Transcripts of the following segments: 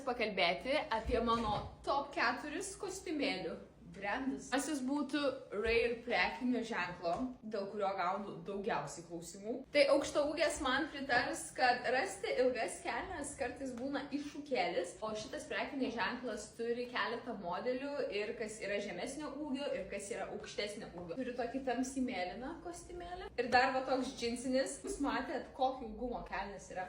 Pakalbėti apie mano top 4 kostiumėlių brandus. Pirmasis būtų Rare prekinio ženklo, dėl kurio gaunu daugiausiai klausimų. Tai aukštaūgės man pritars, kad rasti ilgas kelnes kartais būna iššūkėlis, o šitas prekinis ženklas turi keletą modelių ir kas yra žemesnio ūgio ir kas yra aukštesnio ūgio. Turiu tokį tamsiai mėlyną kostiumėlį ir dar va toks džinsinis. Jūs matėt, kokio ilgumo kelnes yra.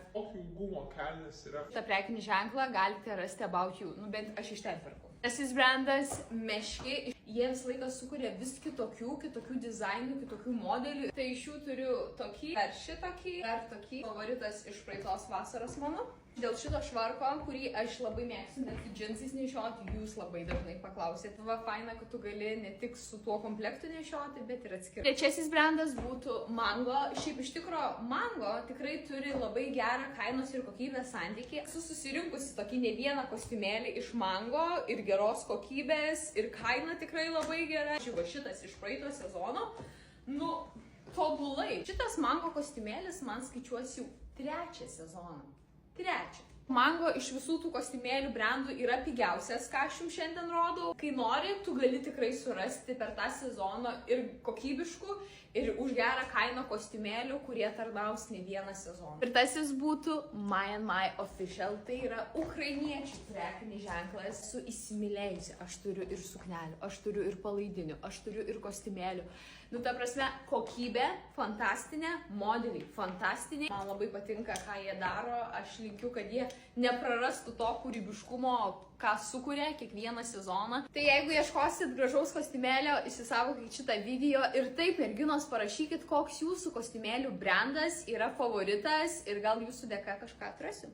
Ta prekinį ženklą galite rasti About You, nu bent aš iš ten perku. Šis brandas Meški, jie visą laiką sukuria vis kitokių dizainų, kitokių modelių. Tai iš jų turiu tokį, dar šitokį, dar tokį. Favoritas iš praeitos vasaros mano. Dėl šito švarko, kurį aš labai mėgstu net džinsais nešioti, jūs labai dažnai paklausėt. Va, faina, kad tu gali ne tik su tuo komplektu nešioti, bet ir atskirai. Trečiasis brandas būtų Mango. Šiaip iš tikro Mango tikrai turi labai gerą kainos ir kokybės santykį. Esu susirinkusi tokį ne vieną kostiumėlį iš Mango ir geros kokybės ir kaina tikrai labai gera. Žiūrėjau, šitas iš praeito sezono, nu, tobulai. Šitas Mango kostiumėlis man skaičiuosi jau 3 sezoną. 3. Mango iš visų tų kostiumėlių brandų yra pigiausias, ką aš jums šiandien rodau. Kai nori, tu gali tikrai surasti per tą sezoną ir kokybiškų, ir už gerą kainą kostiumėlių, kurie tarnaus ne vieną sezoną. Pirmasis būtų My and My Official. Tai yra ukrainiečių prekinis ženklas. Esu įsimylėjusi. Aš turiu ir suknelių, aš turiu ir palaidinių, aš turiu ir kostiumėlių. Nu, ta prasme, kokybė fantastinė, modeliai fantastiniai. Man labai patinka, ką jie daro. Aš linkiu, kad jie neprarastų to kūrybiškumo, ką sukuria kiekvieną sezoną. Tai jeigu ieškosit gražaus kostiumėlio, įsisaugokit šitą video ir taip, merginos, parašykit, koks jūsų kostiumėlių brandas yra favoritas ir gal jūsų dėka kažką atrasiu.